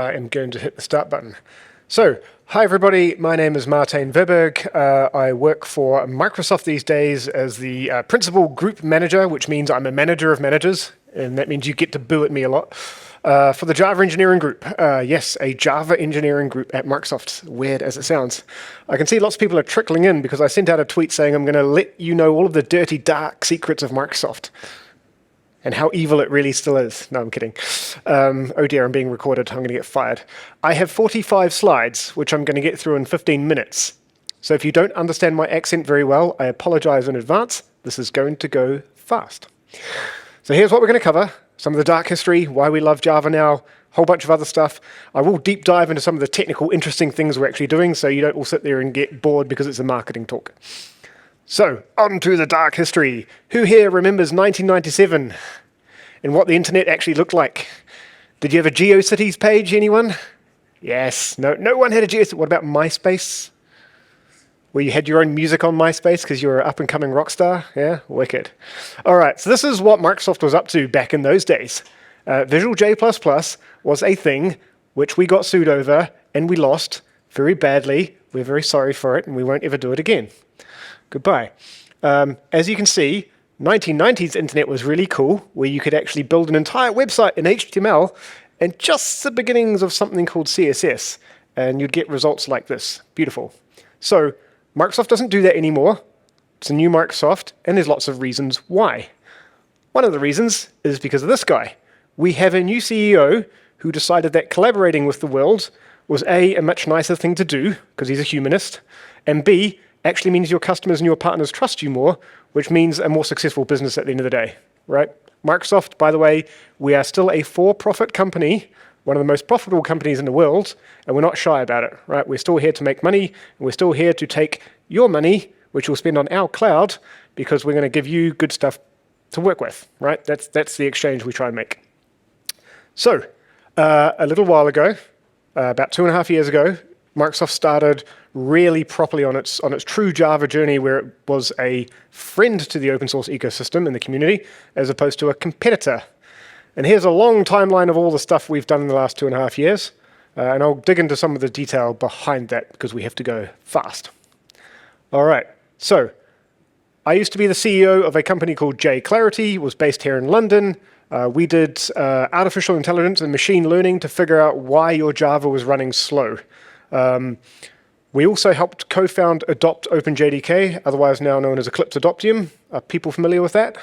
I am going to hit the start button. So, hi everybody, my name is Martijn Verburg. I work for Microsoft these days as the Principal Group Manager, which means I'm a manager of managers, and that means you get to boo at me a lot, for the Java Engineering Group. Yes, a Java Engineering Group at Microsoft, weird as it sounds. I can see lots of people are trickling in because I sent out a tweet saying I'm going to let you know all of the dirty, dark secrets of Microsoft. And how evil it really still is. No, I'm kidding. Oh dear, I'm being recorded. I'm going to get fired. I have 45 slides, which I'm going to get through in 15 minutes. So if you don't understand my accent very well, I apologize in advance. This is going to go fast. So here's what we're going to cover. Some of the dark history, why we love Java now, a whole bunch of other stuff. I will deep dive into some of the technical, interesting things we're actually doing, so you don't all sit there and get bored because it's a marketing talk. So, on to the dark history. Who here remembers 1997 and what the internet actually looked like? Did you have a GeoCities page, anyone? Yes, no one had a GeoCities. What about MySpace? Where you had your own music on MySpace because you were an up-and-coming rock star? Yeah, wicked. All right, so this is what Microsoft was up to back in those days. Visual J++ was a thing which we got sued over and we lost very badly. We're very sorry for it and we won't ever do it again. Goodbye. As you can see, 1990s internet was really cool, where you could actually build an entire website in HTML and just the beginnings of something called CSS, and you'd get results like this. Beautiful. So Microsoft doesn't do that anymore. It's a new Microsoft, and there's lots of reasons why. One of the reasons is because of this guy. We have a new CEO who decided that collaborating with the world was A, much nicer thing to do, because he's a humanist, and B, actually means your customers and your partners trust you more, which means a more successful business at the end of the day, right? Microsoft, by the way, we are still a for-profit company, one of the most profitable companies in the world, and we're not shy about it, right? We're still here to make money, and we're still here to take your money, which we'll spend on our cloud, because we're going to give you good stuff to work with, right? That's the exchange we try and make. So, a little while ago, about 2.5 years ago, Microsoft started really properly on its true Java journey, where it was a friend to the open source ecosystem and the community, as opposed to a competitor. And here's a long timeline of all the stuff we've done in the last 2.5 years, and I'll dig into some of the detail behind that because we have to go fast. All right, so I used to be the CEO of a company called JClarity, was based here in London. We did artificial intelligence and machine learning to figure out why your Java was running slow. We also helped co-found Adopt OpenJDK, otherwise now known as Eclipse Adoptium. Are people familiar with that?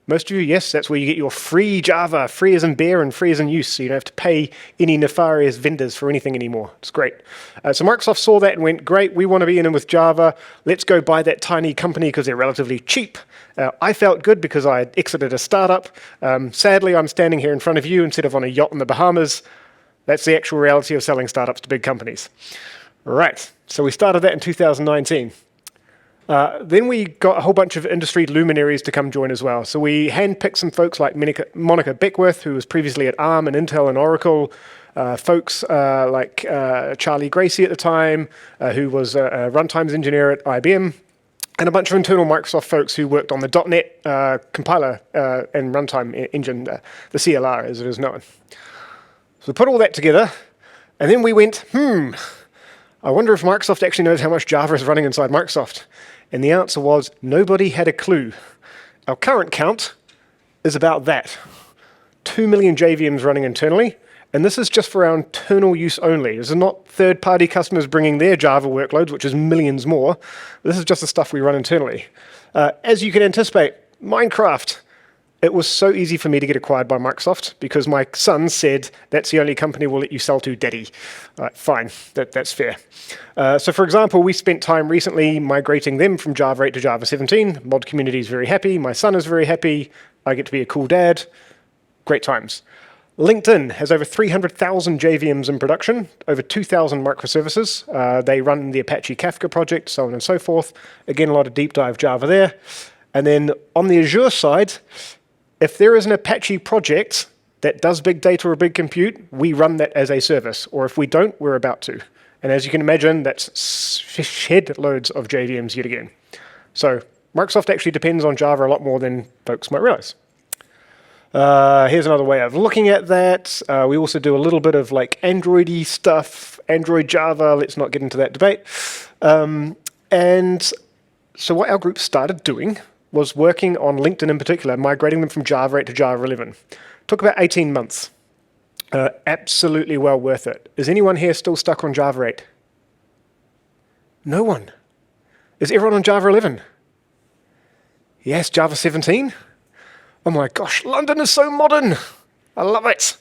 Most of you, yes, that's where you get your free Java, free as in bear and free as in use, so you don't have to pay any nefarious vendors for anything anymore. It's great. So Microsoft saw that and went, great, we want to be in with Java. Let's go buy that tiny company because they're relatively cheap. I felt good because I had exited a startup. Sadly, I'm standing here in front of you instead of on a yacht in the Bahamas. That's the actual reality of selling startups to big companies. Right, so we started that in 2019. Then we got a whole bunch of industry luminaries to come join as well. So we handpicked some folks like Monica Beckworth, who was previously at ARM and Intel and Oracle, folks like Charlie Gracie at the time, who was a runtimes engineer at IBM, and a bunch of internal Microsoft folks who worked on the .NET compiler and runtime engine, the CLR as it is known. So we put all that together, and then we went, I wonder if Microsoft actually knows how much Java is running inside Microsoft. And the answer was, nobody had a clue. Our current count is about that. 2 million JVMs running internally, and this is just for our internal use only. This is not third-party customers bringing their Java workloads, which is millions more. This is just the stuff we run internally. As you can anticipate, Minecraft. It was so easy for me to get acquired by Microsoft because my son said, that's the only company we'll let you sell to, Daddy. Fine, that's fair. So for example, we spent time recently migrating them from Java 8 to Java 17. Mod community is very happy. My son is very happy. I get to be a cool dad. Great times. LinkedIn has over 300,000 JVMs in production, over 2,000 microservices. They run the Apache Kafka project, so on and so forth. Again, a lot of deep dive Java there. And then on the Azure side, if there is an Apache project that does big data or big compute, we run that as a service. Or if we don't, we're about to. And as you can imagine, that's shed loads of JVMs yet again. So Microsoft actually depends on Java a lot more than folks might realize. Here's another way of looking at that. We also do a little bit of like Android-y stuff, Android Java. Let's not get into that debate. And so what our group started doing was working on LinkedIn in particular, migrating them from Java 8 to Java 11. Took about 18 months. Absolutely well worth it. Is anyone here still stuck on Java 8? No one. Is everyone on Java 11? Yes, Java 17? Oh my gosh, London is so modern. I love it.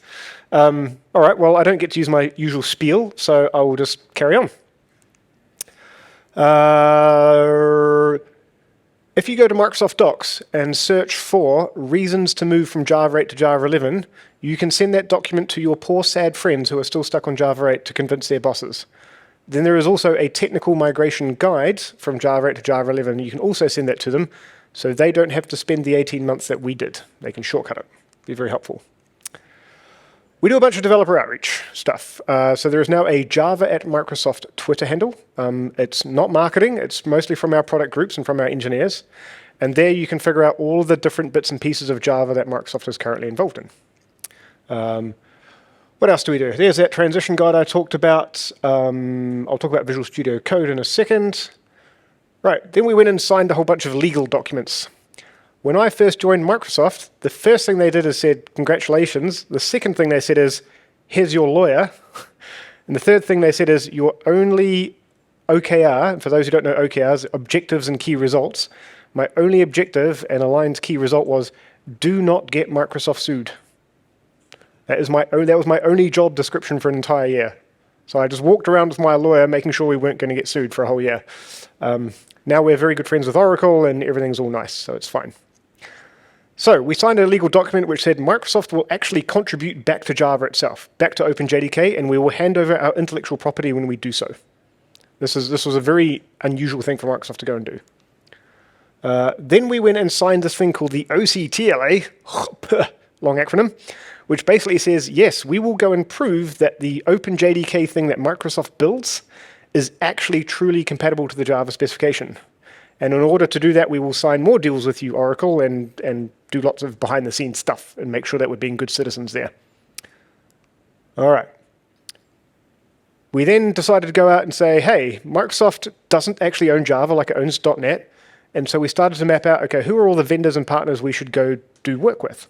All right, well, I don't get to use my usual spiel, so I will just carry on. If you go to Microsoft Docs and search for reasons to move from Java 8 to Java 11, you can send that document to your poor, sad friends who are still stuck on Java 8 to convince their bosses. Then there is also a technical migration guide from Java 8 to Java 11. You can also send that to them, so they don't have to spend the 18 months that we did. They can shortcut it. Be very helpful. We do a bunch of developer outreach stuff. So there is now a Java at Microsoft Twitter handle. It's not marketing. It's mostly from our product groups and from our engineers. And there you can figure out all the different bits and pieces of Java that Microsoft is currently involved in. What else do we do? There's that transition guide I talked about. I'll talk about Visual Studio Code in a second. Right, then we went and signed a whole bunch of legal documents. When I first joined Microsoft, the first thing they did is said, congratulations. The second thing they said is, here's your lawyer. And the third thing they said is, your only OKR, and for those who don't know OKRs, objectives and key results, my only objective and aligned key result was, do not get Microsoft sued. That was my only job description for an entire year. So I just walked around with my lawyer making sure we weren't going to get sued for a whole year. Now we're very good friends with Oracle and everything's all nice, so it's fine. So we signed a legal document which said Microsoft will actually contribute back to Java itself, back to OpenJDK, and we will hand over our intellectual property when we do so. This was a very unusual thing for Microsoft to go and do. Then we went and signed this thing called the OCTLA, long acronym, which basically says, yes, we will go and prove that the OpenJDK thing that Microsoft builds is actually truly compatible to the Java specification. And in order to do that, we will sign more deals with you, Oracle, and do lots of behind-the-scenes stuff and make sure that we're being good citizens there. All right. We then decided to go out and say, hey, Microsoft doesn't actually own Java like it owns .NET. And so we started to map out, okay, who are all the vendors and partners we should go do work with?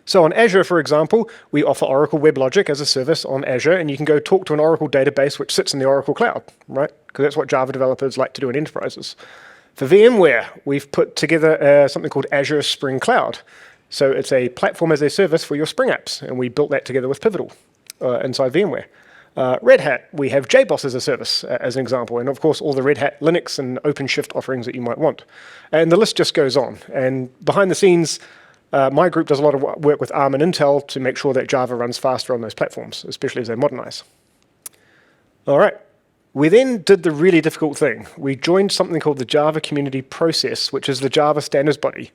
So on Azure, for example, we offer Oracle WebLogic as a service on Azure, and you can go talk to an Oracle database which sits in the Oracle Cloud, right? Because that's what Java developers like to do in enterprises. For VMware, we've put together something called Azure Spring Cloud. So it's a platform as a service for your Spring apps, and we built that together with Pivotal inside VMware. Red Hat, we have JBoss as a service, as an example, and of course all the Red Hat Linux and OpenShift offerings that you might want. And the list just goes on. And behind the scenes, my group does a lot of work with ARM and Intel to make sure that Java runs faster on those platforms, especially as they modernize. All right. We then did the really difficult thing. We joined something called the Java Community Process, which is the Java standards body.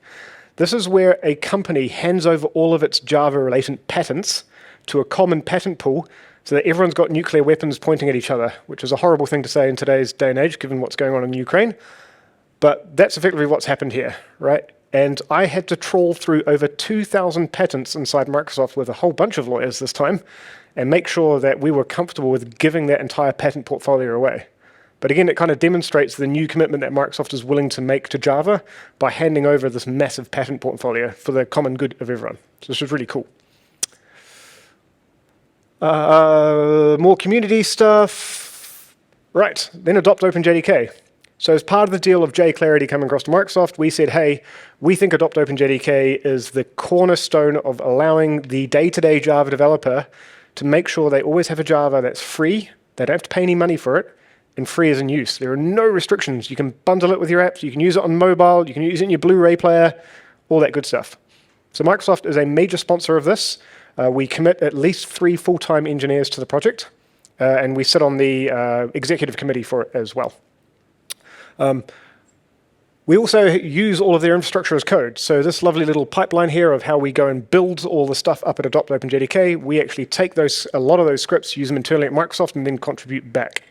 This is where a company hands over all of its Java-related patents to a common patent pool so that everyone's got nuclear weapons pointing at each other, which is a horrible thing to say in today's day and age, given what's going on in Ukraine. But that's effectively what's happened here, right? And I had to trawl through over 2,000 patents inside Microsoft with a whole bunch of lawyers this time and make sure that we were comfortable with giving that entire patent portfolio away. But again, it kind of demonstrates the new commitment that Microsoft is willing to make to Java by handing over this massive patent portfolio for the common good of everyone. So this is really cool. More community stuff. Right, then adopt OpenJDK. So as part of the deal of JClarity coming across to Microsoft, we said, hey, we think Adopt OpenJDK is the cornerstone of allowing the day-to-day Java developer to make sure they always have a Java that's free, they don't have to pay any money for it, and free is in use. There are no restrictions. You can bundle it with your apps, you can use it on mobile, you can use it in your Blu-ray player, all that good stuff. So Microsoft is a major sponsor of this. We commit at least 3 full-time engineers to the project, and we sit on the executive committee for it as well. We also use all of their infrastructure as code. So this lovely little pipeline here of how we go and build all the stuff up at Adopt OpenJDK, we actually take a lot of those scripts, use them internally at Microsoft, and then contribute back.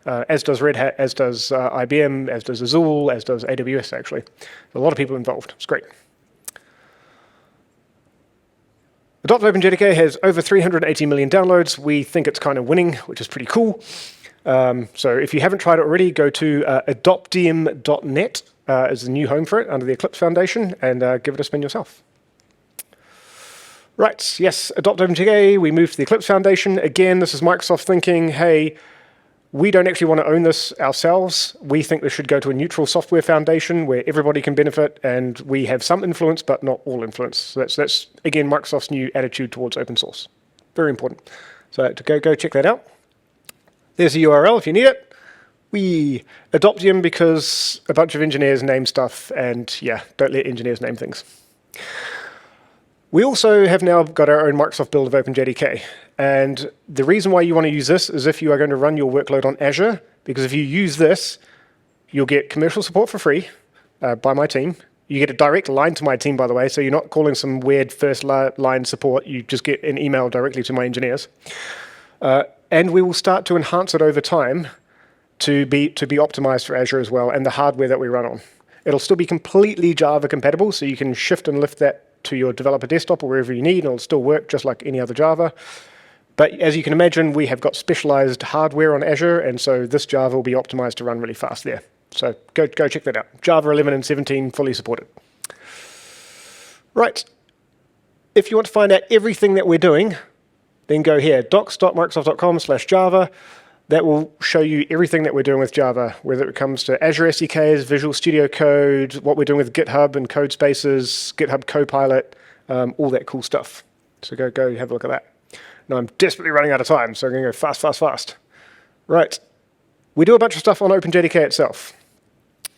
As does Red Hat, as does IBM, as does Azul, as does AWS, actually. A lot of people involved. It's great. Adopt OpenJDK has over 380 million downloads. We think it's kind of winning, which is pretty cool. So if you haven't tried it already, go to adoptdm.net as the new home for it under the Eclipse Foundation, and give it a spin yourself. Right, yes, Adopt OpenJDK, we moved to the Eclipse Foundation. Again, this is Microsoft thinking, hey, we don't actually want to own this ourselves. We think this should go to a neutral software foundation where everybody can benefit, and we have some influence, but not all influence. So that's again, Microsoft's new attitude towards open source. Very important. So to go check that out. There's a URL if you need it. We Adoptium because a bunch of engineers name stuff, and yeah, don't let engineers name things. We also have now got our own Microsoft build of OpenJDK. And the reason why you want to use this is if you are going to run your workload on Azure, because if you use this, you'll get commercial support for free by my team. You get a direct line to my team, by the way, so you're not calling some weird first line support. You just get an email directly to my engineers. And we will start to enhance it over time to be optimized for Azure as well, and the hardware that we run on. It'll still be completely Java compatible, so you can shift and lift that to your developer desktop or wherever you need, and it'll still work just like any other Java. But as you can imagine, we have got specialized hardware on Azure, and so this Java will be optimized to run really fast there. So go check that out. Java 11 and 17 fully supported. Right. If you want to find out everything that we're doing, then go here, docs.microsoft.com/Java. That will show you everything that we're doing with Java, whether it comes to Azure SDKs, Visual Studio Code, what we're doing with GitHub and Codespaces, GitHub Copilot, all that cool stuff. So go have a look at that. Now I'm desperately running out of time, so I'm going to go fast. Right. We do a bunch of stuff on OpenJDK itself.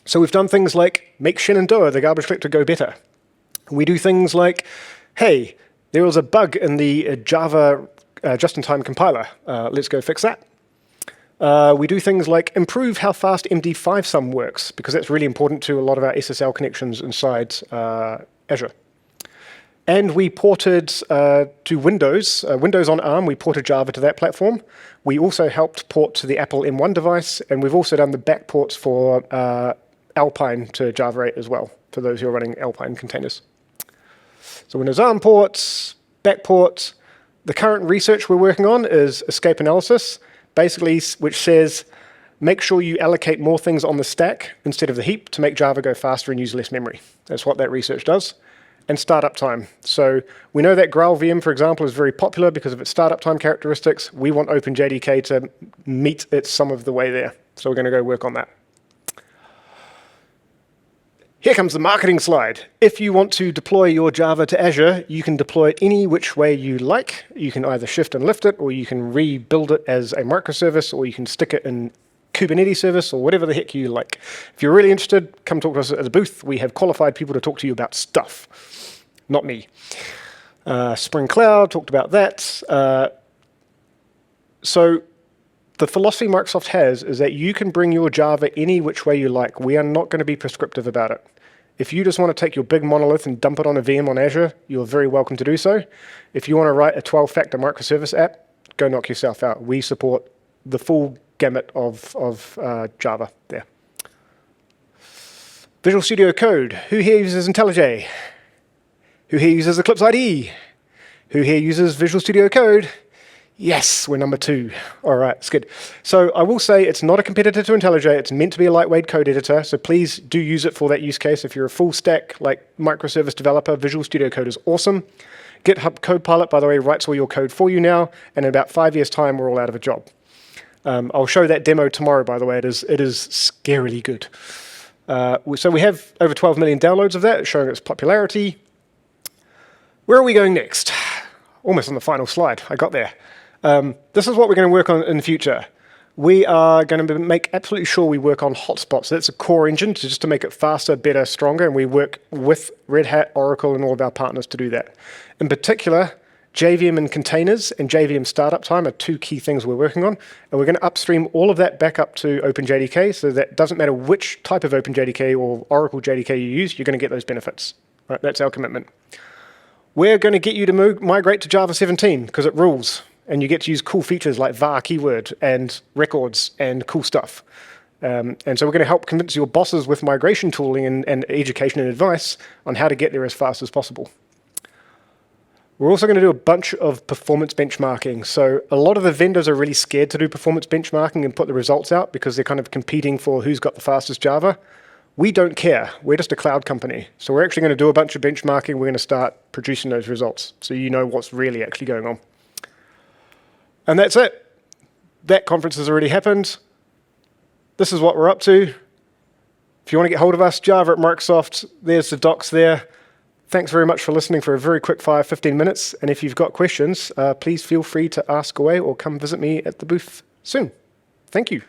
So we've done things like make Shenandoah, the garbage collector, go better. We do things like, hey, there was a bug in the Java just-in-time compiler. Let's go fix that. We do things like improve how fast MD5 sum works, because that's really important to a lot of our SSL connections inside Azure. And we ported to Windows, Windows on ARM, we ported Java to that platform. We also helped port to the Apple M1 device, and we've also done the back ports for Alpine to Java 8 as well, for those who are running Alpine containers. So Windows ARM ports, back ports. The current research we're working on is escape analysis, basically, which says make sure you allocate more things on the stack instead of the heap to make Java go faster and use less memory. That's what that research does. And startup time. So we know that GraalVM, for example, is very popular because of its startup time characteristics. We want OpenJDK to meet it some of the way there. So we're going to go work on that. Here comes the marketing slide. If you want to deploy your Java to Azure, you can deploy it any which way you like. You can either shift and lift it, or you can rebuild it as a microservice, or you can stick it in Kubernetes service, or whatever the heck you like. If you're really interested, come talk to us at the booth. We have qualified people to talk to you about stuff, not me. Spring Cloud, talked about that. So the philosophy Microsoft has is that you can bring your Java any which way you like. We are not going to be prescriptive about it. If you just want to take your big monolith and dump it on a VM on Azure, you're very welcome to do so. If you want to write a 12-factor microservice app, go knock yourself out. We support the full gamut of Java there. Visual Studio Code. Who here uses IntelliJ? Who here uses Eclipse IDE? Who here uses Visual Studio Code? Yes, we're number 2. All right, it's good. So I will say it's not a competitor to IntelliJ. It's meant to be a lightweight code editor, so please do use it for that use case. If you're a full stack, like microservice developer, Visual Studio Code is awesome. GitHub Copilot, by the way, writes all your code for you now, and in about 5 years' time, we're all out of a job. I'll show that demo tomorrow, by the way. It is scarily good. So we have over 12 million downloads of that, showing its popularity. Where are we going next? Almost on the final slide. I got there. This is what we're going to work on in the future. We are going to make absolutely sure we work on hotspots. So that's a core engine just to make it faster, better, stronger, and we work with Red Hat, Oracle, and all of our partners to do that. In particular, JVM and containers and JVM startup time are 2 key things we're working on, and we're going to upstream all of that back up to OpenJDK, so that doesn't matter which type of OpenJDK or Oracle JDK you use, you're going to get those benefits. Right, that's our commitment. We're going to get you to migrate to Java 17 because it rules. And you get to use cool features like var keyword and records and cool stuff. And so we're going to help convince your bosses with migration tooling and education and advice on how to get there as fast as possible. We're also going to do a bunch of performance benchmarking. So a lot of the vendors are really scared to do performance benchmarking and put the results out because they're kind of competing for who's got the fastest Java. We don't care. We're just a cloud company. So we're actually going to do a bunch of benchmarking. We're going to start producing those results so you know what's really actually going on. And that's it. That conference has already happened. This is what we're up to. If you want to get hold of us, Java at Microsoft, there's the docs there. Thanks very much for listening for a very quick 15 minutes. And if you've got questions, please feel free to ask away or come visit me at the booth soon. Thank you.